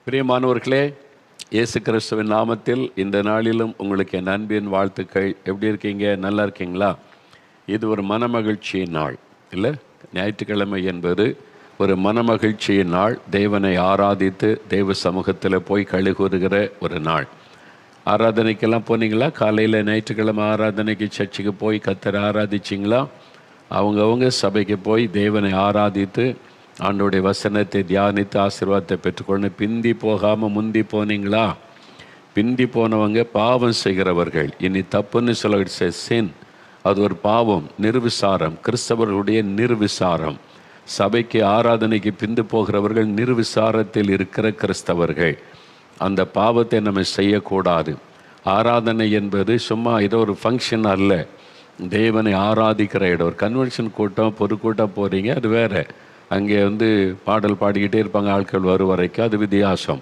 பிரியமானவர்களே, இயேசு கிறிஸ்துவின் நாமத்தில் இந்த நாளிலும் உங்களுக்கு என் அன்பின் வாழ்த்துக்கள். எப்படி இருக்கீங்க? நல்லா இருக்கீங்களா? இது ஒரு மனமகிழ்ச்சியின் நாள் இல்லை? ஞாயிற்றுக்கிழமை என்பது ஒரு மனமகிழ்ச்சியின் நாள். தேவனை ஆராதித்து தேவ சமூகத்தில் போய் கழுகுறுகிற ஒரு நாள். ஆராதனைக்கெல்லாம் போனீங்களா? காலையில் ஞாயிற்றுக்கிழமை ஆராதனைக்கு சர்ச்சுக்கு போய் கர்த்தரை ஆராதிச்சிங்களா? அவங்கவுங்க சபைக்கு போய் தேவனை ஆராதித்து ஆண்டோடைய வசனத்தை தியானித்து ஆசீர்வாதத்தை பெற்றுக்கொண்டு பிந்தி போகாமல் முந்தி போனீங்களா? பிந்தி போனவங்க பாவம் செய்கிறவர்கள். இனி தப்புன்னு சொல்ல சின், அது ஒரு பாவம், நிர்விசாரம், கிறிஸ்தவர்களுடைய நிர்விசாரம். சபைக்கு ஆராதனைக்கு பிந்து போகிறவர்கள் நிர்விசாரத்தில் இருக்கிற கிறிஸ்தவர்கள். அந்த பாவத்தை நம்ம செய்யக்கூடாது. ஆராதனை என்பது சும்மா ஏதோ ஒரு ஃபங்க்ஷன் அல்ல. தேவனை ஆராதிக்கிற இடம். ஒரு கன்வென்ஷன் கூட்டம், பொதுக்கூட்டம் போகிறீங்க, அது வேறு. அங்கே பாடல் பாடிக்கிட்டே இருப்பாங்க ஆட்கள் வரும் வரைக்கும், அது வித்தியாசம்.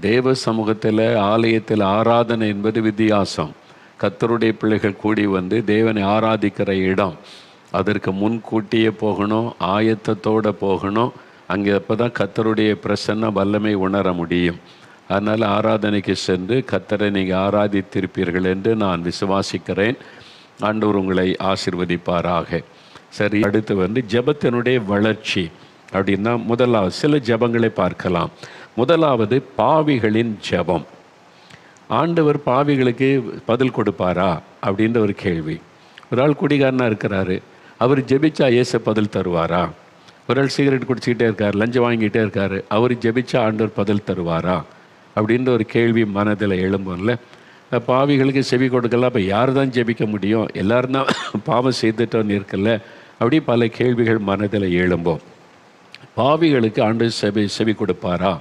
தேவ சமூகத்தில் ஆலயத்தில் ஆராதனை என்பது வித்தியாசம். கர்த்தருடைய பிள்ளைகள் கூடி தேவனை ஆராதிக்கிற இடம். அதற்கு முன்கூட்டியே போகணும், ஆயத்தத்தோடு போகணும். அங்கே அப்போ தான் கர்த்தருடைய பிரசன்ன வல்லமை உணர முடியும். அதனால் ஆராதனைக்கு சென்று கர்த்தரை நீங்கள் ஆராதித்திருப்பீர்கள் என்று நான் விசுவாசிக்கிறேன். ஆண்டவர் உங்களை ஆசீர்வதிப்பாராக. சரி, அடுத்து ஜெபத்தினுடைய வளர்ச்சி அப்படின்னா முதலாவது சில ஜெபங்களை பார்க்கலாம். முதலாவது பாவிகளின் ஜெபம். ஆண்டவர் பாவிகளுக்கு பதில் கொடுப்பாரா அப்படின்ற ஒரு கேள்வி. ஒரு ஆள் குடிகாரனாக இருக்கிறாரு, அவர் ஜெபிச்சா இயேசு பதில் தருவாரா? ஒரு ஆள் சிகரெட் குடிச்சிக்கிட்டே இருக்கார், லஞ்சம் வாங்கிக்கிட்டே இருக்கார், அவர் ஜெபிச்சா ஆண்டவர் பதில் தருவாரா அப்படின்ற ஒரு கேள்வி மனதில் எழும்பும்ல. பாவிகளுக்கு செவி கொடுக்கலாம். அப்போ யார் தான் ஜெபிக்க முடியும்? எல்லோரும் தான் பாவம் செய்துட்டோன்னு இருக்குல்ல. அப்படி பல கேள்விகள் மனதில் எழும்போம். பாவிகளுக்கு ஆண்டவர் செவி கொடுப்பாரா?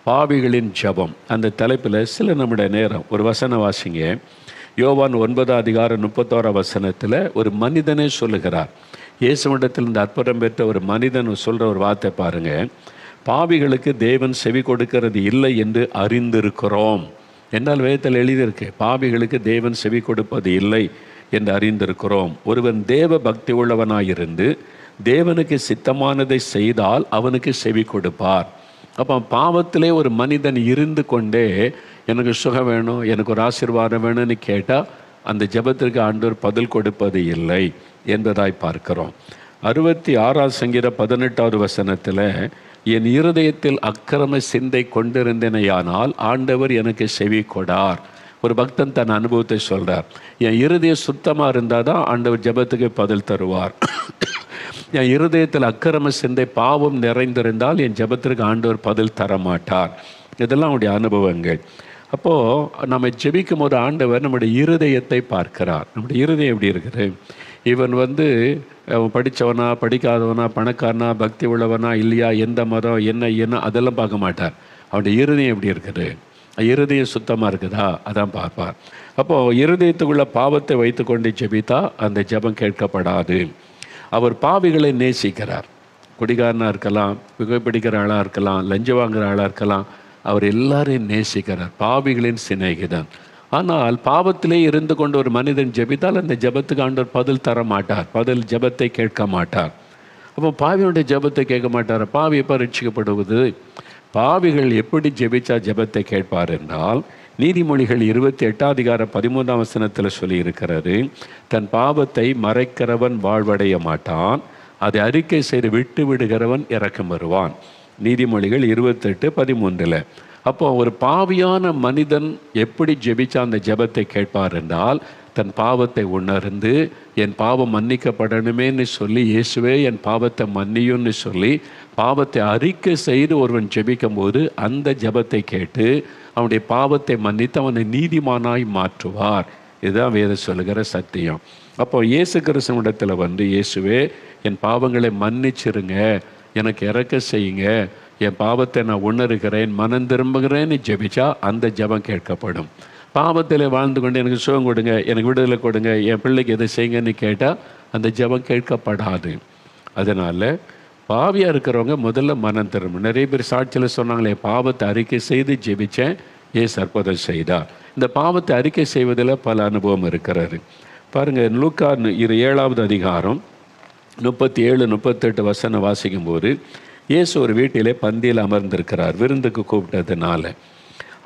பாவிகளின் ஜெபம் அந்த தலைப்பில் சில நம்முடைய நேரம் ஒரு வசன வாசிங்க. யோவான் 9:31 ஒரு மனிதனே சொல்லுகிறார். இயேசுவிடத்தில் இந்த அற்புதம் பெற்ற ஒரு மனிதன் சொல்கிற ஒரு வார்த்தை பாருங்கள். பாவிகளுக்கு தேவன் செவி கொடுக்கிறது இல்லை என்று அறிந்திருக்கிறோம் என்றால் வேதத்தில் எழுதியிருக்கு. பாவிகளுக்கு தேவன் செவி கொடுப்பது இல்லை என்று அறிந்திருக்கிறோம். ஒருவன் தேவ பக்தி உள்ளவனாயிருந்து தேவனுக்கு சித்தமானதை செய்தால் அவனுக்கு செவி கொடுப்பார். அப்போ பாவத்திலே ஒரு மனிதன் இருந்து கொண்டே எனக்கு சுகம் வேணும், எனக்கு ஒரு ஆசீர்வாதம் வேணும்னு கேட்டால் அந்த ஜெபத்திற்கு ஆண்டவர் பதில் கொடுப்பது இல்லை என்பதாய் பார்க்கிறோம். 66 சங்கீதம் 18 என் இருதயத்தில் அக்கிரம சிந்தை கொண்டிருந்தேனையானால் ஆண்டவர் எனக்கு செவி கொடார். ஒரு பக்தன் தன் அனுபவத்தை சொல்கிறார். என் இருதயம் சுத்தமாக இருந்தால் தான் ஆண்டவர் ஜெபத்துக்கு பதில் தருவார். என் இருதயத்தில் அக்கிரம சிந்தை பாவம் நிறைந்திருந்தால் என் ஜெபத்திற்கு ஆண்டவர் பதில் தரமாட்டார். இதெல்லாம் அவனுடைய அனுபவங்கள். அப்போது நம்ம ஜெபிக்கும் போது ஆண்டவர் நம்முடைய இருதயத்தை பார்க்கிறார். நம்முடைய இருதயம் எப்படி இருக்குது? இவன் படித்தவனா படிக்காதவனா, பணக்காரனா, பக்தி உள்ளவனா இல்லையா, எந்த மதம் என்ன அதெல்லாம் பார்க்க மாட்டார். அவனுடைய இருதயம் எப்படி இருக்குது? இருதயம் சுத்தமாக இருக்குதா அதான் பார்ப்பார். அப்போது இருதயத்துக்குள்ள பாவத்தை வைத்து கொண்டு ஜெபித்தா அந்த ஜெபம் கேட்கப்படாது. அவர் பாவிகளை நேசிக்கிறார். குடிகாரனாக இருக்கலாம், புகைப்பிடிக்கிற ஆளாக இருக்கலாம், லஞ்சம் வாங்குகிற ஆளாக இருக்கலாம், அவர் எல்லாரையும் நேசிக்கிறார். பாவிகளின் சிநேகிதன். ஆனால் பாவத்திலே இருந்து கொண்டு ஒரு மனிதன் ஜெபித்தால் அந்த ஜெபத்துக்கு ஆண்டவர் பதில் தர மாட்டார், பதில் ஜெபத்தை கேட்க மாட்டார். அப்போ பாவியுடைய ஜெபத்தை கேட்க மாட்டார். பாவி எப்போ ரட்சிக்கப்படுவது? பாவிகள் எப்படி ஜெபிச்சா ஜெபத்தை கேட்பார் என்றால் நீதிமொழிகள் 28:13 சொல்லியிருக்கிறது. தன் பாவத்தை மறைக்கிறவன் வாழ்வடைய மாட்டான், அதை அறிக்கை செய்து விட்டு விடுகிறவன் இறக்கம் வருவான். நீதிமொழிகள் 28:13. அப்போ ஒரு பாவியான மனிதன் எப்படி ஜெபிச்சா அந்த ஜெபத்தை கேட்பார் என்றால் தன் பாவத்தை உணர்ந்து என் பாவம் மன்னிக்கப்படணுமேன்னு சொல்லி, இயேசுவே என் பாவத்தை மன்னியும்னு சொல்லி பாவத்தை அறிக்கை செய்து ஒருவன் ஜெபிக்கும் போது அந்த ஜெபத்தை கேட்டு அவனுடைய பாவத்தை மன்னித்து அவனை நீதிமானாய் மாற்றுவார். இதுதான் வேதம் சொல்லுகிற சத்தியம். அப்போ இயேசு கிறிஸ்துவிடத்தில் இயேசுவே என் பாவங்களை மன்னிச்சிருங்க, எனக்கு இறக்க செய்யுங்க, என் பாவத்தை நான் உணர்கிறேன், மனம் திரும்புகிறேன்னு ஜெபிச்சா அந்த ஜெபம் கேட்கப்படும். பாவத்தில் வாழ்ந்து கொண்டு எனக்கு சுகம் கொடுங்க, எனக்கு விடுதலை கொடுங்க, என் பிள்ளைக்கு எதை செய்யுங்கன்னு கேட்டால் அந்த ஜெபம் கேட்கப்படாது. அதனால் பாவியாக இருக்கிறவங்க முதல்ல மனம் திரும்ப. நிறைய பேர் சாட்சியில் சொன்னாங்களே, பாவத்தை அறிக்கை செய்து ஜெபித்தேன், ஏசு அற்புதம் செய்தார். இந்த பாவத்தை அறிக்கை செய்வதில் பல அனுபவம் இருக்கிறாரு. பாருங்கள், லூக்கா 7 அதிகாரம் 37-38 வாசிக்கும்போது இயேசு ஒரு வீட்டிலே பந்தியில் அமர்ந்திருக்கிறார், விருந்துக்கு கூப்பிட்டதுனால.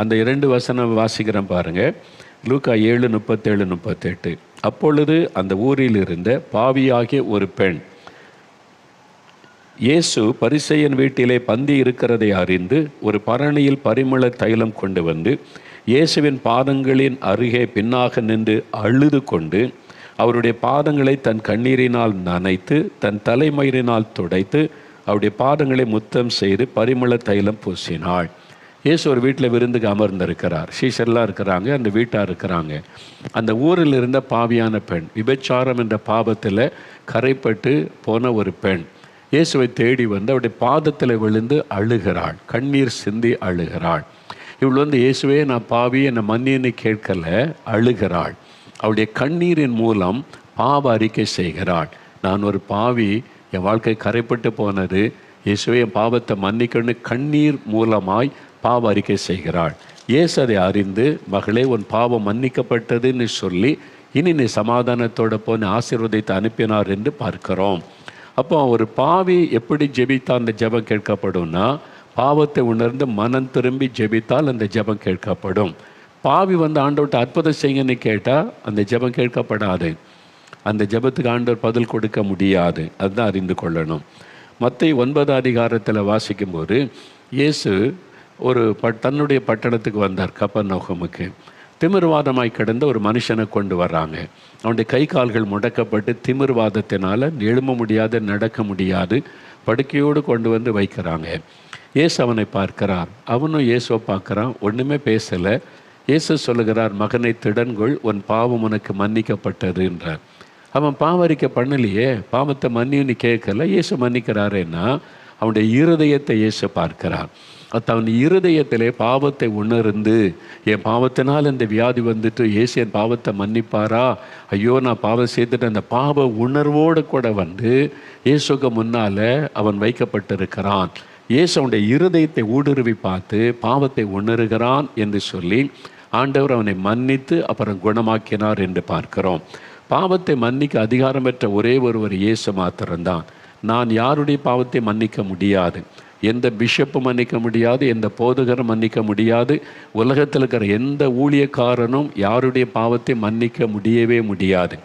அந்த 2 வசனம் வாசிக்கிறேன் பாருங்க. லூக்கா 7:37-38. அப்பொழுது அந்த ஊரில் இருந்த பாவியாகிய ஒரு பெண் இயேசு பரிசேயன் வீட்டிலே பந்தி இருக்கிறதை அறிந்து ஒரு பரணியில் பரிமள தைலம் கொண்டு வந்து இயேசுவின் பாதங்களின் அருகே பின்னாக நின்று அழுது கொண்டு அவருடைய பாதங்களை தன் கண்ணீரினால் நனைத்து தன் தலைமயிரினால் துடைத்து அவருடைய பாதங்களை முத்தம் செய்து பரிமள தைலம் பூசினாள். இயேசு ஒரு வீட்டில் விருந்துக்கு அமர்ந்திருக்கிறார். சீஷர்லாம் இருக்கிறாங்க, அந்த வீட்டார் இருக்கிறாங்க. அந்த ஊரில் இருந்த பாவியான பெண், விபச்சாரம் என்ற பாவத்தில் கரைப்பட்டு போன ஒரு பெண் இயேசுவை தேடி வந்து அவருடைய பாதத்தில் விழுந்து அழுகிறாள், கண்ணீர் சிந்தி அழுகிறாள். இவள் வந்து இயேசுவே நான் பாவி என்னை மன்னின்னு கேட்கல, அழுகிறாள். அவளுடைய கண்ணீரின் மூலம் பாவ அறிக்கை செய்கிறாள். நான் ஒரு பாவி, என் வாழ்க்கை கரைப்பட்டு போனது, இயேசுவே என் பாவத்தை மன்னிக்கணும்னு கண்ணீர் மூலமாய் பாவ அறிக்கை செய்கிறாள். இயேசு அதை அறிந்து, மகளே உன் பாவம் மன்னிக்கப்பட்டதுன்னு சொல்லி இனி நீ சமாதானத்தோட போன ஆசீர்வாதத்தை அனுப்பினார் என்று பார்க்கிறோம். அப்போ ஒரு பாவி எப்படி ஜெபித்தால் அந்த ஜெபம் கேட்கப்படும்னா, பாவத்தை உணர்ந்து மனம் திரும்பி ஜெபித்தால் அந்த ஜெபம் கேட்கப்படும். பாவி வந்து ஆண்டவர்கிட்ட அற்புதம் செய்யுங்கன்னு கேட்டால் அந்த ஜெபம் கேட்கப்படாது. அந்த ஜெபத்துக்கு ஆண்டவர் பதில் கொடுக்க முடியாது. அதுதான் அறிந்து கொள்ளணும். மத்தேயு 9 அதிகாரத்தில் வாசிக்கும்போது இயேசு ஒரு தன்னுடைய பட்டணத்துக்கு வந்தார், கப்பர்நகூமுக்கு. திமிர்வாதமாய் கிடந்த ஒரு மனுஷனை கொண்டு வர்றாங்க. அவனுடைய கை கால்கள் முடக்கப்பட்டு திமிர்வாதத்தினால் எழும்ப முடியாது, நடக்க முடியாது, படுக்கையோடு கொண்டு வந்து வைக்கிறாங்க. இயேசு அவனை பார்க்கிறார், அவனும் இயேசுவை பார்க்குறான், ஒன்றுமே பேசலை. இயேசு சொல்லுகிறார், மகனை திடன்கொள், உன் பாவம் உனக்கு மன்னிக்கப்பட்டது என்றார். அவன் பாவரிக்கை பண்ணலையே, பாவத்தை மன்னின்னு கேட்கல. இயேசு மன்னிக்கிறாருன்னா அவனுடைய இருதயத்தை இயேசு பார்க்கிறார். அவன் இருதயத்திலே பாவத்தை உணர்ந்து, என் பாவத்தினால் இந்த வியாதி வந்துட்டு இயேசு என் பாவத்தை மன்னிப்பாரா, ஐயோ நான் பாவம் செய்துட்டு அந்த பாவ உணர்வோடு கூட வந்து இயேசுக்கு முன்னால் அவன் வைக்கப்பட்டிருக்கிறான். இயேசு அவனுடைய இருதயத்தை ஊடுருவி பார்த்து பாவத்தை உணர்கிறான் என்று சொல்லி ஆண்டவர் அவனை மன்னித்து அப்புறம் குணமாக்கினார் என்று பார்க்கிறோம். பாவத்தை மன்னிக்க அதிகாரம் பெற்ற ஒரே ஒருவர் இயேசு மாத்திரம்தான். நான் யாருடைய பாவத்தை மன்னிக்க முடியாது, எந்த பிஷப்பும் மன்னிக்க முடியாது, எந்த போதகரும் மன்னிக்க முடியாது, உலகத்தில் இருக்கிற எந்த ஊழியக்காரனும் யாருடைய பாவத்தை மன்னிக்க முடியவே முடியாது.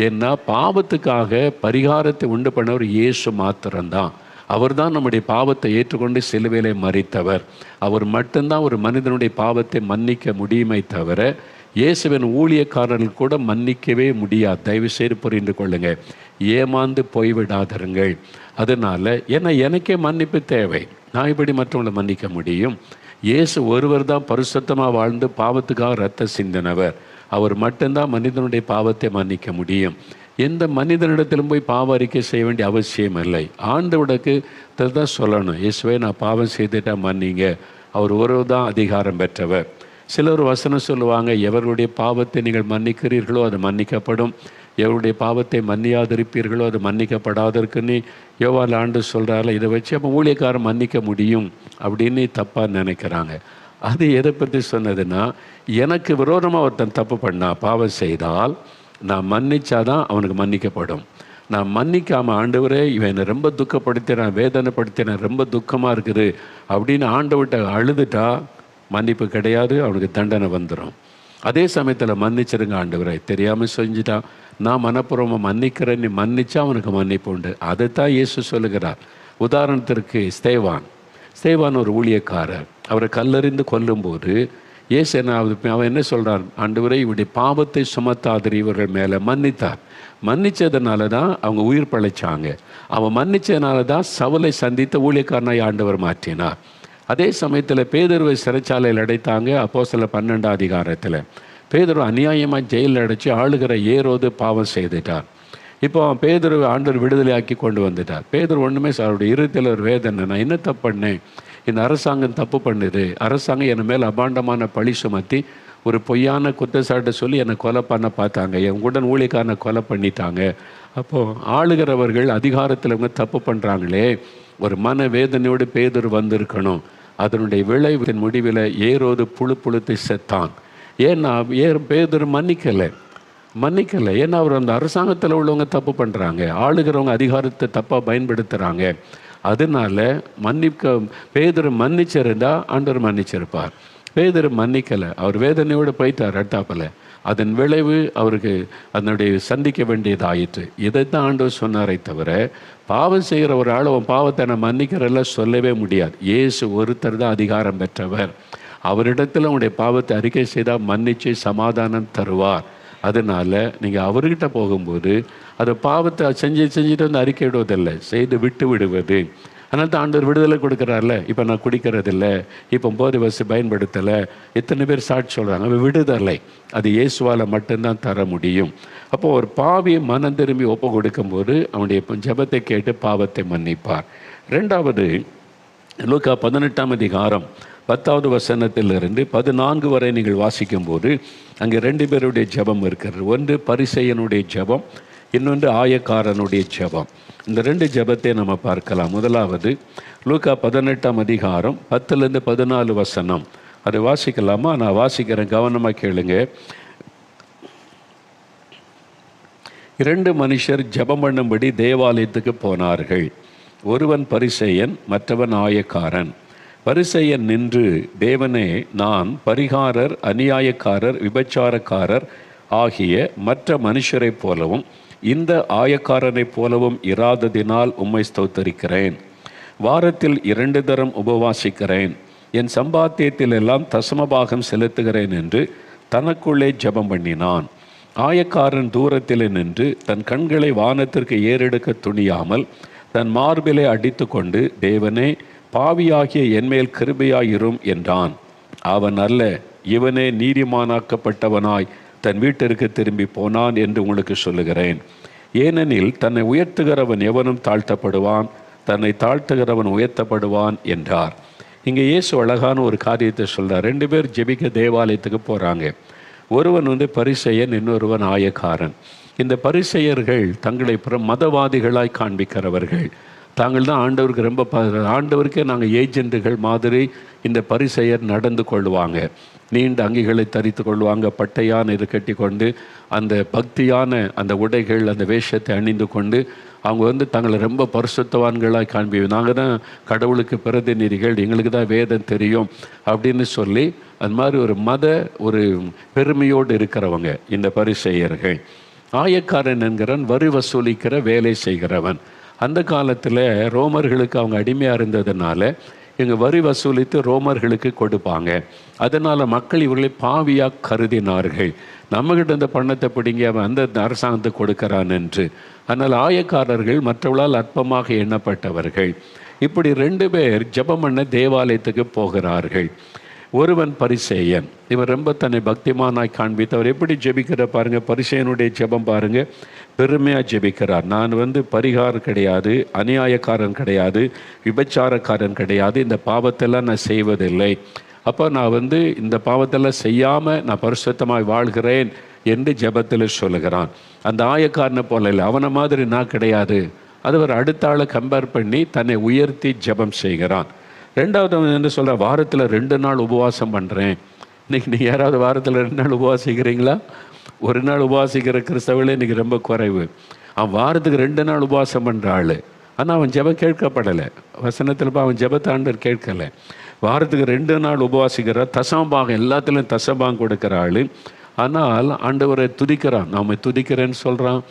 ஏன்னா பாவத்துக்காக பரிகாரத்தை உண்டு பண்ணவர் இயேசு மாத்திரம்தான். அவர் தான் நம்முடைய பாவத்தை ஏற்றுக்கொண்டு சிலுவையிலே மரித்தவர். அவர் மட்டும்தான் ஒரு மனிதனுடைய பாவத்தை மன்னிக்க முடியுமே தவிர இயேசுவின் ஊழியக்காரர்கள் கூட மன்னிக்கவே முடியாது. தயவு செய்து புரிந்து கொள்ளுங்க, ஏமாந்து போய்விடாதருங்கள். அதனால் ஏன்னா எனக்கே மன்னிப்பு தேவை, நான் இப்படி மற்றவங்களை மன்னிக்க முடியும்? இயேசு ஒருவர் தான் பரிசுத்தமாக வாழ்ந்து பாவத்துக்காக இரத்த சிந்தினவர். அவர் மட்டும்தான் மனிதனுடைய பாவத்தை மன்னிக்க முடியும். எந்த மனிதனிடத்திலும் போய் பாவ அறிக்கை செய்ய வேண்டிய அவசியம் இல்லை. ஆண்டவருக்கு தான் சொல்லணும், இயேசுவே நான் பாவம் செய்துட்டா மன்னிங்க. அவர் ஒருவர் தான் அதிகாரம் பெற்றவர். சிலர் வசனம் சொல்லுவாங்க, எவருடைய பாவத்தை நீங்கள் மன்னிக்கிறீர்களோ அது மன்னிக்கப்படும், எவருடைய பாவத்தை மன்னியாதிருப்பீர்களோ அது மன்னிக்கப்படாதற்குன்னு யோவான் ஆண்டு சொல்கிறால. இதை வச்சு அப்போ ஊழியக்காரன் மன்னிக்க முடியும் அப்படின்னு தப்பாக நினைக்கிறாங்க. அது எதை பற்றி சொன்னதுன்னா, எனக்கு விரோதமாக ஒருத்தன் தப்பு பண்ணா பாவம் செய்தால் நான் மன்னிச்சாதான் அவனுக்கு மன்னிக்கப்படும். நான் மன்னிக்காமல் ஆண்டவரே இவன் என்னை ரொம்ப துக்கப்படுத்தினான், வேதனைப்படுத்தினான், ரொம்ப துக்கமாக இருக்குது அப்படின்னு ஆண்டவர்கிட்ட அழுதுட்டா மன்னிப்பு கிடையாது, அவனுக்கு தண்டனை வந்துடும். அதே சமயத்தில் மன்னிச்சிருங்க ஆண்டவரை, தெரியாமல் செஞ்சுட்டான், நான் மனப்பூர்வமாக மன்னிக்கிறேன், நீ மன்னிச்சா அவனுக்கு மன்னிப்பு உண்டு. அதைத்தான் இயேசு சொல்லுகிறார். உதாரணத்திற்கு ஸ்தேவான் ஒரு ஊழியக்காரர், அவரை கல்லறிந்து கொல்லும்போது இயேசு அவன் என்ன சொல்கிறார், ஆண்டவரை இவருடைய பாவத்தை சுமத்தாதிரி இவர்கள் மேலே மன்னித்தார். மன்னித்ததுனால தான் அவங்க உயிர் பழைச்சாங்க. அவன் மன்னித்ததுனால தான் சவுலை சந்தித்த ஊழியக்காரனாய் ஆண்டவர் மாற்றினார். அதே சமயத்தில் பேதுருவை சிறைச்சாலையில் அடைத்தாங்க. அப்போஸ்தலர் 12 அதிகாரத்தில் பேதுரு அநியாயமாக ஜெயிலில் அடைச்சி ஆளுகிற ஏரோது பாவம் செய்துட்டார். இப்போ பேதுருவை ஆண்டவர் விடுதலையாக்கி கொண்டு வந்துட்டார். பேதுரு ஒன்றுமே அவருடைய இருதயத்தில் ஒரு வேதனை, நான் என்ன தப்பு பண்ணேன், இந்த அரசாங்கம் தப்பு பண்ணுது, அரசாங்கம் என் மேல் அபாண்டமான பழி சுமத்தி ஒரு பொய்யான குற்றச்சாட்டை சொல்லி என்னை கொலை பண்ண பார்த்தாங்க, என் உடன் ஊழியக்காரனை கொலை பண்ணிட்டாங்க. அப்போது ஆளுகிறவர்கள் அதிகாரத்தில் இவங்க தப்பு பண்ணுறாங்களே, ஒரு மன வேதனையோடு பேதுரு வந்திருக்கணும். அதனுடைய விளைவின் முடிவில் ஏரோது புழுத்து செத்தான். ஏன்னா பேதுரு மன்னிக்கலை. ஏன்னா அவர் அந்த அரசாங்கத்தில் உள்ளவங்க தப்பு பண்ணுறாங்க, ஆளுகிறவங்க அதிகாரத்தை தப்பாக பயன்படுத்துகிறாங்க. அதனால பேதுரு மன்னிச்சிருந்தா ஆண்டவர் மன்னிச்சிருப்பார். பேதுரு மன்னிக்கலை, அவர் வேதனையோடு போயிட்டார் ரட்டாப்பில். அதன் விளைவு அவருக்கு அதனுடைய சந்திக்க வேண்டியதாயிற்று. இதைத்தான் ஆண்டவர் சொன்னாரே தவிர, பாவம் செய்கிற ஒரு ஆள் அவன் பாவத்தை நான் மன்னிக்கிறல்ல சொல்லவே முடியாது. இயேசு ஒருத்தர் தான் அதிகாரம் பெற்றவர். அவரிடத்தில் அவனுடைய பாவத்தை அறிக்கை செய்தால் மன்னிச்சு சமாதானம் தருவார். அதனால் நீங்கள் அவர்கிட்ட போகும்போது அதை பாவத்தை செஞ்சுட்டு வந்து அறிக்கை விடுவதில்லை, செய்து விட்டு விடுவது. அதனால தான் ஆண்டவர் விடுதலை கொடுக்குறாருல. இப்போ நான் குடிக்கிறதில்லை, இப்போ போதை வசதி பயன்படுத்தலை, எத்தனை பேர் சாட்சி சொல்கிறாங்க. அவன் விடுதலை அது இயேசுவால் மட்டும்தான் தர முடியும். அப்போது ஒரு பாவியை மனம் திரும்பி ஒப்பு கொடுக்கும்போது அவனுடைய ஜெபத்தை கேட்டு பாவத்தை மன்னிப்பார். ரெண்டாவது, லூக்கா 18ஆம் அதிகாரம் 10வது வசனத்திலிருந்து 14 வரை நீங்கள் வாசிக்கும்போது அங்கே 2 பேருடைய ஜெபம் இருக்கிறது. ஒன்று பரிசேயனுடைய ஜெபம், இன்னொன்று ஆயக்காரனுடைய ஜெபம். இந்த 2 ஜெபத்தை நம்ம பார்க்கலாம். முதலாவது லூக்கா 18ஆம் அதிகாரம் 10லேருந்து 14 வசனம். அதை வாசிக்கலாமா? நான் வாசிக்கிறேன், கவனமாக கேளுங்க. 2 மனுஷர் ஜெபம் பண்ணும்படி தேவாலயத்துக்கு போனார்கள். ஒருவன் பரிசேயன், மற்றவன் ஆயக்காரன். பரிசேயன் நின்று, தேவனே, நான் பரிகாரர், அநியாயக்காரர், விபச்சாரக்காரர் ஆகிய மற்ற மனுஷரைப் போலவும் இந்த ஆயக்காரனைப் போலவும் இராததினால் உம்மை ஸ்தோத்தரிக்கிறேன். வாரத்தில் 2 தரம் உபவாசிக்கிறேன். என் சம்பாத்தியத்தில் எல்லாம் தசமபாகம் செலுத்துகிறேன் என்று தனக்குள்ளே ஜெபம் பண்ணினான். ஆயக்காரன் தூரத்தில் நின்று தன் கண்களை வானத்திற்கு ஏறெடுக்க துணியாமல் தன் மார்பிலே அடித்து கொண்டு, தேவனே, பாவியாகிய என்மேல் கிருபையாயிரும் என்றான். அவன் அல்ல, இவனே நீதிமானாக்கப்பட்டவனாய் தன் வீட்டிற்கு திரும்பி போனான் என்று உங்களுக்கு சொல்லுகிறேன். ஏனெனில் தன்னை உயர்த்துகிறவன் எவனும் தாழ்த்தப்படுவான், தன்னை தாழ்த்துகிறவன் உயர்த்தப்படுவான் என்றார். இங்கே இயேசு அழகான ஒரு காரியத்தை சொல்கிறார். 2 பேர் ஜெபிக்க தேவாலயத்துக்கு போகிறாங்க. ஒருவன் பரிசேயன், இன்னொருவன் ஆயக்காரன். இந்த பரிசேயர்கள் தங்களை மதவாதிகளாய் காண்பிக்கிறவர்கள். தாங்கள் தான் ஆண்டவருக்கு ரொம்ப ஆண்டவருக்கே நாங்கள் ஏஜென்ட்டுகள் மாதிரி இந்த பரிசேயர் நடந்து கொள்வாங்க. நீண்ட அங்கிகளை தரித்து கொள்வாங்க, பட்டையான இது கட்டி கொண்டு அந்த பக்தியான அந்த உடைகள், அந்த வேஷத்தை அணிந்து கொண்டு அவங்க தங்களை ரொம்ப பரிசுத்தவான்களாக காண்பிவோம். நாங்கள் தான் கடவுளுக்கு பிரதிநிதிகள், எங்களுக்கு தான் வேதம் தெரியும் அப்படின்னு சொல்லி அது மாதிரி ஒரு பெருமையோடு இருக்கிறவங்க இந்த பரிசேயர்கள். ஆயக்காரன் என்கிறவன் வரி வசூலிக்கிற வேலை செய்கிறவன். அந்த காலத்தில் ரோமர்களுக்கு அவங்க அடிமையாக இருந்ததுனால இவங்க வரி வசூலித்து ரோமர்களுக்கு கொடுப்பாங்க. அதனால் மக்கள் இவர்களை பாவியாக கருதினார்கள். நம்மகிட்ட இந்த பணத்தை பிடிங்க, அவன் அந்த அரசாங்கத்துக்கு கொடுக்கிறான் என்று. அதனால் ஆயக்காரர்கள் மற்றவர்களால் அற்பமாக எண்ணப்பட்டவர்கள். இப்படி 2 பேர் ஜெபம் பண்ண தேவாலயத்துக்கு போகிறார்கள். ஒருவன் பரிசேயன், இவர் ரொம்ப தன்னை பக்திமானாய் காண்பித்து அவர் எப்படி ஜெபிக்கிற பாருங்க. பரிசேயனுடைய ஜெபம் பாருங்க, பெருமையாக ஜெபிக்கிறார். நான் பரிகாரம் கிடையாது, அநியாயக்காரன் கிடையாது, விபச்சாரக்காரன் கிடையாது, இந்த பாவத்தெல்லாம் நான் செய்வதில்லை. அப்போ நான் இந்த பாவத்தெல்லாம் செய்யாமல் நான் பரிசுத்தமாய் வாழ்கிறேன் என்று ஜெபத்தில் சொல்லுகிறான். அந்த ஆயக்காரனை போல இல்லை, அவனை மாதிரி நான் கிடையாது. அது ஒரு அடுத்த ஆளை கம்பேர் பண்ணி தன்னை உயர்த்தி ஜெபம் செய்கிறான். ரெண்டாவது என்ன சொல்கிற, வாரத்தில் 2 நாள் உபவாசம் பண்ணுறேன். இன்றைக்கி நீங்கள் யாராவது வாரத்தில் 2 நாள் உபவாசிக்கிறீங்களா? ஒரு நாள் உபவாசிக்கிற கிறிஸ்தவர்களே இன்றைக்கி ரொம்ப குறைவு. அவன் வாரத்துக்கு 2 நாள் உபவாசம் பண்ணுற ஆள். ஆனால் அவன் ஜெபம் கேட்கப்படலை. வசனத்தில் அவன் ஜெபத்தை ஆண்டவர் கேட்கலை. வாரத்துக்கு 2 நாள் உபவாசிக்கிற, தசமபாகம் எல்லாத்துலேயும் தசமபாகம் கொடுக்குற ஆள். ஆனால் ஆண்டவரை துதிக்கிறான், நாம் துதிக்கிறேன்னு சொல்கிறான்,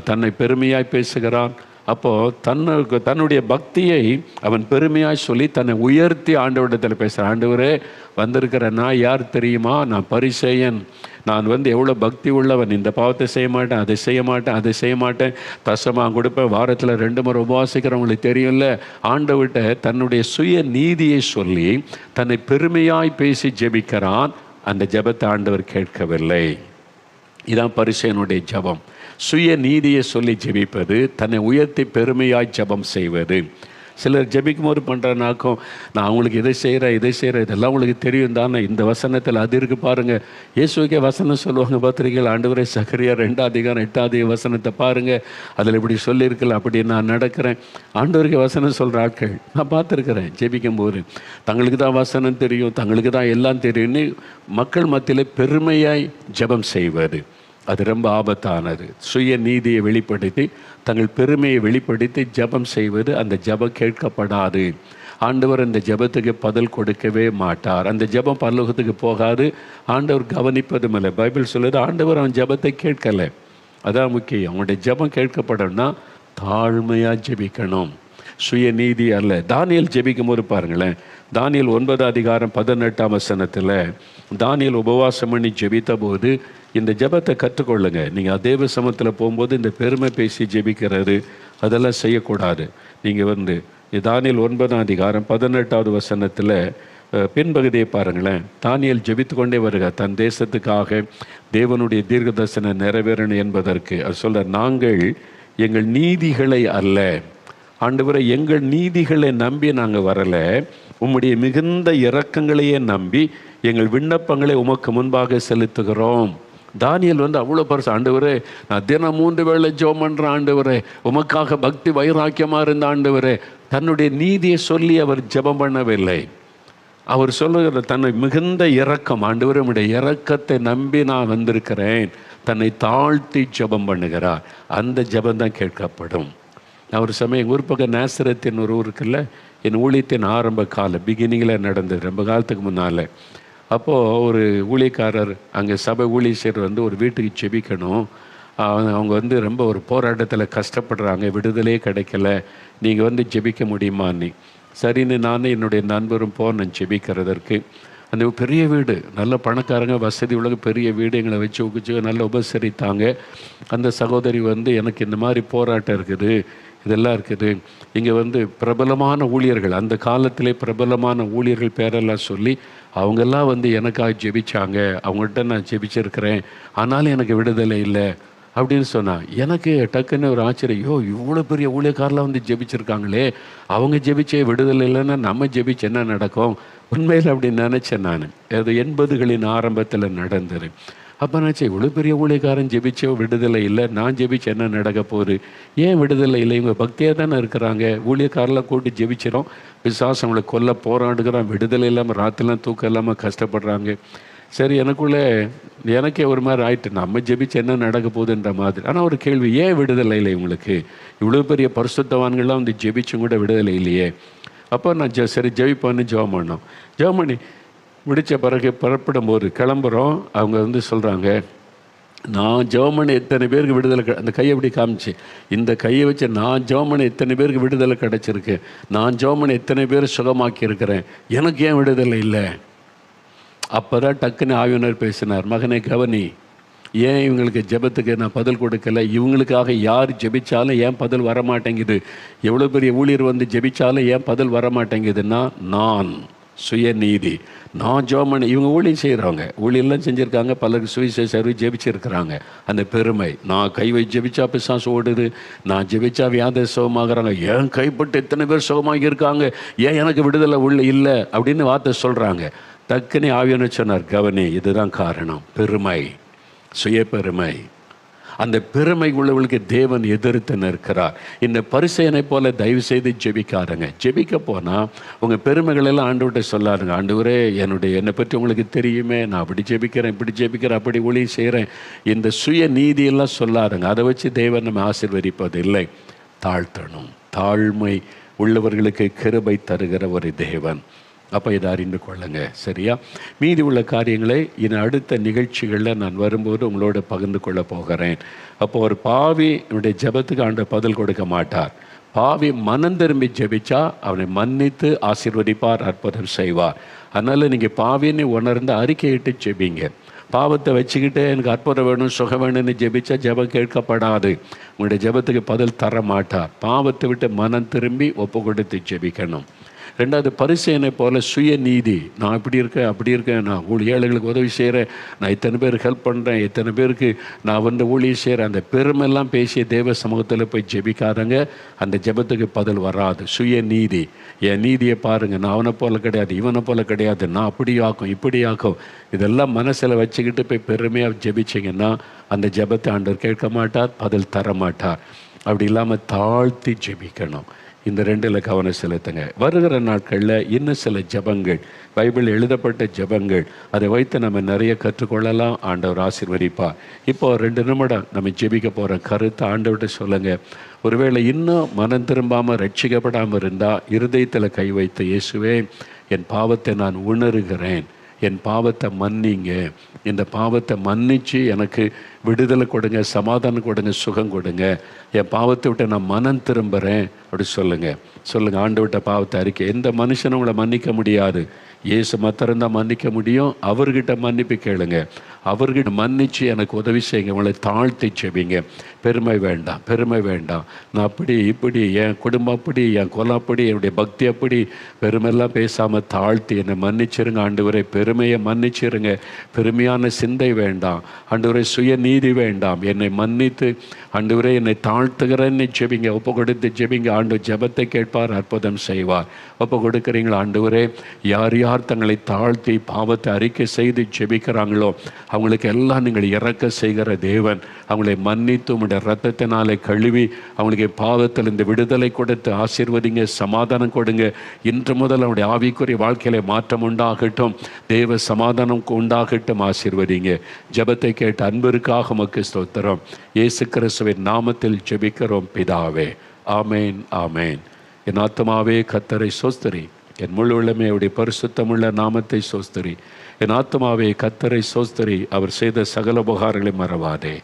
தன்னை பெருமையாய் பேசுகிறான். அப்போது தன்னுடைய பக்தியை அவன் பெருமையாக சொல்லி தன்னை உயர்த்தி ஆண்டவரிடத்தில் பேசுகிறான். ஆண்டவரே, வந்திருக்கிற நான் யார் தெரியுமா? நான் பரிசேயன். நான் எவ்வளோ பக்தி உள்ளவன். இந்த பாவத்தை செய்ய மாட்டேன், அதை செய்ய மாட்டேன், அதை செய்ய மாட்டேன், தசமாக கொடுப்பேன், வாரத்தில் 2 முறை உபவாசிக்கிறவங்களுக்கு தெரியும்ல. ஆண்டவர்கிட்ட தன்னுடைய சுய நீதியை சொல்லி தன்னை பெருமையாய் பேசி ஜெபிக்கிறான். அந்த ஜெபத்தை ஆண்டவர் கேட்கவில்லை. இதான் பரிசேயனுடைய ஜெபம். சுய நீதியை சொல்லி ஜெபிப்பது, தன்னை உயர்த்தி பெருமையாய் ஜெபம் செய்வது. சிலர் ஜெபிக்கும் போது பண்ணுறனாக்கும், நான் அவங்களுக்கு இதை செய்கிறேன் இதெல்லாம் உங்களுக்கு தெரியும் தானே. இந்த வசனத்தில் அது இருக்குது பாருங்கள். இயேசுக்கே வசனம் சொல்லுவாங்க, பத்திரிகைகள். ஆண்டவரே, சகரியா 2ஆம் அதிகாரம் 8வது வசனத்தை பாருங்கள், அதில் இப்படி சொல்லியிருக்கல, அப்படி நான் நடக்கிறேன். ஆண்டவருக்கு வசனம் சொல்கிற ஆட்கள் நான் பார்த்துருக்குறேன். ஜெபிக்கும் போது தங்களுக்கு தான் வசனம் தெரியும், தங்களுக்கு தான் எல்லாம் தெரியும்னு மக்கள் மத்தியில் பெருமையாய் ஜெபம் செய்வது. அது ரொம்ப ஆபத்தானது. சுய நீதியை வெளிப்படுத்தி தங்கள் பெருமையை வெளிப்படுத்தி ஜெபம் செய்வது, அந்த ஜெபம் கேட்கப்படாது. ஆண்டவர் அந்த ஜெபத்துக்கு பதில் கொடுக்கவே மாட்டார். அந்த ஜெபம் பரலோகத்துக்கு போகாது. ஆண்டவர் கவனிப்பதும் இல்லை. பைபிள் சொல்லுது, ஆண்டவர் அவன் ஜெபத்தை கேட்கலை. அதான் முக்கியம். அவனுடைய ஜெபம் கேட்கப்படணும்னா தாழ்மையாக ஜெபிக்கணும், சுய நீதி அல்ல. தானியேல் ஜெபிக்கும் போது பாருங்களேன், தானியேல் 9:18 தானியேல் உபவாசம் பண்ணி ஜெபித்த போது, இந்த ஜெபத்தை கற்றுக்கொள்ளுங்க. நீங்கள் தேவ சமூகத்தில் போகும்போது இந்த பெருமை பேசி ஜெபிக்கிறது அதெல்லாம் செய்யக்கூடாது. நீங்கள் தானியேல் 9:18 பின்பகுதியை பாருங்களேன். தானியேல் ஜெபித்து கொண்டே வருக தன் தேசத்துக்காக தேவனுடைய தீர்க்கதரிசனம் நிறைவேறணும் என்பதற்கு. அது சொல்ற, நாங்கள் எங்கள் நீதிகளை அல்ல, ஆண்டவரை எங்கள் நீதிகளை நம்பி நாங்கள் வரலை, உம்முடைய மிகுந்த இரக்கங்களையே நம்பி எங்கள் விண்ணப்பங்களை உமக்கு முன்பாக செலுத்துகிறோம். தானியேல் அவ்வளோ பரிசு, ஆண்டவரே நான் தினம் 3 வேளை ஜெபம் பண்ணுறேன், ஆண்டவரே உமக்காக பக்தி வைராக்கியமாக இருந்த ஆண்டவரே. தன்னுடைய நீதியை சொல்லி அவர் ஜெபம் பண்ணவில்லை. அவர் சொல்லுகிற தன்னை மிகுந்த இரக்கம், ஆண்டவரே உம்முடைய இரக்கத்தை நம்பி நான் வந்திருக்கிறேன், தன்னை தாழ்த்தி ஜெபம் பண்ணுகிறார். அந்த ஜெபம் தான் கேட்கப்படும். அவர் சமயம் எங்கள் ஊர் பக்கம் நேசரத்தின் ஒரு ஊர் இருக்குல்ல, என் ஊழியத்தின் ஆரம்ப காலம் பிகினிங்கில் நடந்தது, ரொம்ப காலத்துக்கு முன்னால். அப்போது ஒரு ஊழியக்காரர் அங்கே சபை ஊழியர் ஒரு வீட்டுக்கு ஜெபிக்கணும். அவங்க ரொம்ப ஒரு போராட்டத்தில் கஷ்டப்படுறாங்க, விடுதலையே கிடைக்கல, நீங்கள் ஜெபிக்க முடியுமான்னு. சரின்னு நானும் என்னுடைய நண்பரும் போனேன் ஜெபிக்கிறதற்கு. அந்த பெரிய வீடு, நல்ல பணக்காரங்க, வசதி உள்ள பெரிய வீடு, எங்களை வச்சு உகிச்சு நல்லா உபசரித்தாங்க. அந்த சகோதரி எனக்கு இந்த மாதிரி போராட்டம் இருக்குது, இதெல்லாம் இருக்குது, இங்கே பிரபலமான ஊழியர்கள், அந்த காலத்திலே பிரபலமான ஊழியர்கள் பேரெல்லாம் சொல்லி அவங்கெல்லாம் எனக்காக ஜெபிச்சாங்க, அவங்கள்ட்ட நான் ஜெபிச்சிருக்கிறேன், ஆனாலும் எனக்கு விடுதலை இல்லை அப்படின்னு சொன்னான். எனக்கு டக்குன்னு ஒரு ஆச்சரியம், இவ்வளோ பெரிய ஊழியக்காரெலாம் ஜெபிச்சிருக்காங்களே, அவங்க ஜெபிச்சே விடுதலை இல்லைன்னா நம்ம ஜெபிச்சு என்ன நடக்கும்? உண்மையில் அப்படின்னு நினச்சேன் நான். அது 80களின் ஆரம்பத்தில் நடந்தது. அப்போ நினச்சேன், இவ்வளோ பெரிய ஊழியக்காரன் ஜெபிச்சோ விடுதலை இல்லை, நான் ஜெபிச்சு என்ன நடக்க போகுது? ஏன் விடுதலை இல்லை? இவங்க பக்தியாக தானே இருக்கிறாங்க, ஊழியக்காரெலாம் கூட்டி ஜெபிச்சிடும், பிசாசு அவங்களை கொல்ல போராடுகிறான், விடுதலை இல்லாமல் ராத்திரிலாம் தூக்கம் இல்லாமல் கஷ்டப்படுறாங்க. சரி, எனக்கே ஒரு மாதிரி ஆயிட்டு, நம்ம ஜெபிச்சு என்ன நடக்க போகுதுன்ற மாதிரி. ஆனால் ஒரு கேள்வி, ஏன் விடுதலை இல்லை இவங்களுக்கு? இவ்வளோ பெரிய பரிசுத்தவான்கள்லாம் ஜெபிச்சும் கூட விடுதலை இல்லையே. அப்போ நான் சரி ஜெபிப்போன்னு ஜெபம் பண்ணோம். ஜெபம் பண்ணி முடித்த பிறகு புறப்படும் போது கிளம்புறோம். அவங்க சொல்கிறாங்க, நான் ஜெபம் பண்ணி எத்தனை பேருக்கு விடுதலை அந்த கையை எப்படி காமிச்சு, இந்த கையை வச்சு நான் ஜெபம் பண்ணி எத்தனை பேருக்கு விடுதலை கிடச்சிருக்கு, நான் ஜெபம் பண்ணி எத்தனை பேர் சுகமாக்கி இருக்கிறேன், எனக்கு ஏன் விடுதலை இல்லை? அப்போ தான் டக்குன்னு ஆவியானவர் பேசினார், மகனே கவனி, ஏன் இவங்களுக்கு ஜெபத்துக்கு நான் பதில் கொடுக்கல? இவங்களுக்காக யார் ஜெபிச்சாலும் ஏன் பதில் வரமாட்டேங்குது? எவ்வளோ பெரிய ஊழியர் ஜெபிச்சாலும் ஏன் பதில் வரமாட்டேங்குதுன்னா, நான் சுயநீதி, நான் ஜெபம் பண்ணி, இவங்க ஊழியம் செய்கிறவங்க, ஊழியெல்லாம் செஞ்சுருக்காங்க, பலருக்கு சுவிசேஷம் ஜெபிச்சிருக்கிறாங்க. அந்த பெருமை, நான் கை வச்சு ஜெபிச்சா பிசாசு ஓடுது, நான் ஜெபிச்சா வியாதி சுகமாகறாங்க, ஏன் கைப்பட்டு எத்தனை பேர் சுகமாகி இருக்காங்க, ஏன் எனக்கு விடுதலை இல்லை அப்படின்னு வார்த்தை சொல்கிறாங்க. டக்குனே ஆவியானவர் சொன்னார், கவனி, இதுதான் காரணம், பெருமை, சுய பெருமை. அந்த பெருமை உள்ளவர்களுக்கு தேவன் எதிர்த்து நிற்கிறார். இந்த பரிசேயனை போல தயவு செய்து ஜெபிக்காருங்க. ஜெபிக்க போனால் உங்கள் பெருமைகளெல்லாம் ஆண்டவர்கிட்ட சொல்லாருங்க. ஆண்டவரே, என்னை பற்றி உங்களுக்கு தெரியுமே, நான் அப்படி ஜெபிக்கிறேன், இப்படி ஜெபிக்கிறேன், அப்படி ஒளி செய்கிறேன், இந்த சுய நீதியெல்லாம் சொல்லாருங்க. அதை வச்சு தேவன் நம்ம ஆசீர்வதிப்பது இல்லை. தாழ்த்தணும். தாழ்மை உள்ளவர்களுக்கு கிருபை தருகிற ஒரு தேவன். அப்போ இதை அறிந்து கொள்ளுங்க, சரியா? மீதி உள்ள காரியங்களை அடுத்த நிகழ்ச்சிகளில் நான் வரும்போது உங்களோட பகிர்ந்து கொள்ள போகிறேன். அப்போ ஒரு பாவி என்னுடைய ஜெபத்துக்கு ஆண்டவர் பதில் கொடுக்க மாட்டார். பாவி மனம் திரும்பி ஜெபிச்சா அவனை மன்னித்து ஆசீர்வதிப்பார், அற்புதம் செய்வார். அதனால் நீங்கள் பாவின்னு உணர்ந்து அறிக்கையிட்டு ஜெபிங்க. பாவத்தை வச்சுக்கிட்டு எனக்கு அற்புதம் வேணும், சுகம் வேணும்னு ஜெபிச்சா ஜெபம் கேட்கப்படாது. உங்களுடைய ஜெபத்துக்கு பதில் தர மாட்டார். பாவத்தை விட்டு மனம் திரும்பி ஒப்பு கொடுத்து ஜெபிக்கணும். ரெண்டாவது, பரிசேயனை போல சுய நீதி, நான் இப்படி இருக்கேன், அப்படி இருக்கேன், நான் ஏழைகளுக்கு உதவி செய்கிறேன், நான் இத்தனை பேருக்கு ஹெல்ப் பண்ணுறேன், இத்தனை பேருக்கு நான் ஊழியம் செய்கிறேன், அந்த பெருமெல்லாம் பேசிய தேவ சமூகத்தில் போய் ஜெபிக்காதங்க. அந்த ஜெபத்துக்கு பதில் வராது. சுய நீதி, என் நீதியை பாருங்கள், நான் அவனை போல கிடையாது, இவனை போல கிடையாது, நான் அப்படி ஆக்கும் இப்படி ஆக்கும், இதெல்லாம் மனசில் வச்சுக்கிட்டு போய் பெருமையாக ஜெபிச்சிங்கன்னா அந்த ஜெபத்தை ஆண்டவர் கேட்க மாட்டார், பதில் தர மாட்டார். அப்படி இல்லாமல் தாழ்த்தி ஜெபிக்கணும். இந்த ரெண்டில் கவனம் செலுத்துங்க. வருகிற நாட்களில் இன்னும் சில ஜெபங்கள், பைபிள் எழுதப்பட்ட ஜெபங்கள், அதை வைத்து நம்ம நிறைய கற்றுக்கொள்ளலாம். ஆண்டவர் ஆசீர்வதிப்பார். இப்போ 2 நிமிடம் நம்ம ஜெபிக்க போகிற கருத்தை ஆண்டவர்கிட்ட சொல்லுங்கள். ஒருவேளை இன்னும் மனம் திரும்பாமல் ரட்சிக்கப்படாமல் இருந்தால் இருதயத்தில் கை வைத்து, இயேசுவே என் பாவத்தை நான் உணர்கிறேன், என் பாவத்தை மன்னிங்க, இந்த பாவத்தை மன்னித்து எனக்கு விடுதலை கொடுங்க, சமாதானம் கொடுங்க, சுகம் கொடுங்க, என் பாவத்தை விட்டு நான் மனம் திரும்புகிறேன் அப்படி சொல்லுங்கள். ஆண்டவர்கிட்ட பாவத்தை அறிக்கை. எந்த மனுஷனும் உங்களை மன்னிக்க முடியாது, இயேசு மாத்திரம்தான் மன்னிக்க முடியும். அவர்கிட்ட மன்னிப்பு கேளுங்க, அவர்கிட்ட மன்னிச்சு எனக்கு உதவி செய்யுங்க, உங்களை தாழ்த்தி செபிங்க. பெருமை வேண்டாம், பெருமை வேண்டாம். நான் அப்படி இப்படி, என் குடும்பம் அப்படி, என் கொலை அப்படி, என்னுடைய பக்தி அப்படி, பெருமையெல்லாம் பேசாமல் தாழ்த்தி என்னை மன்னிச்சிருங்க ஆண்டவரே, பெருமையை மன்னிச்சிருங்க. பெருமையான சிந்தை வேண்டாம் ஆண்டவரே, சுய நீதி வேண்டாம். என்னை மன்னித்து ஆண்டவரே என்னை தாழ்த்துகிறேன்னு ஜெபிங்க, ஒப்பு கொடுத்து ஜெபிங்க. ஆண்டவர் ஜெபத்தை கேட்பார், அற்புதம் செய்வார். ஒப்பு கொடுக்குறீங்களா? ஆண்டவரே, யார் யார் தங்களை தாழ்த்தி பாவத்தை அறிக்கை செய்து ஜெபிக்கிறாங்களோ அவங்களுக்கு எல்லாம் நீங்கள் இறக்க செய்கிற தேவன். அவங்களை மன்னித்து உங்களுடைய இரத்தத்தினாலே கழுவி அவங்களுக்கு பாவத்தில் இந்த விடுதலை கொடுத்து ஆசீர்வதிங்க, சமாதானம் கொடுங்க. இன்று முதல் அவனுடைய ஆவிக்குரிய வாழ்க்கையில மாற்றம் உண்டாகட்டும், தேவ சமாதானம் உண்டாகட்டும். ஆசீர்வதிங்க. ஜெபத்தை கேட்டு அன்பிற்காக உமக்கு ஸ்தோத்திரம். இயேசு கிறிஸ்துவின் நாமத்தில் ஜெபிக்கிறோம் பிதாவே. ஆமேன், ஆமேன். என் ஆத்துமாவே கர்த்தரை சோஸ்திரி, என் முழு உள்ளமே அவருடைய பரிசுத்தமுள்ள நாமத்தை சோஸ்திரி. என் ஆத்துமாவே கர்த்தரை சோஸ்திரி, அவர் செய்த சகல உபகாரங்களை மறவாதே.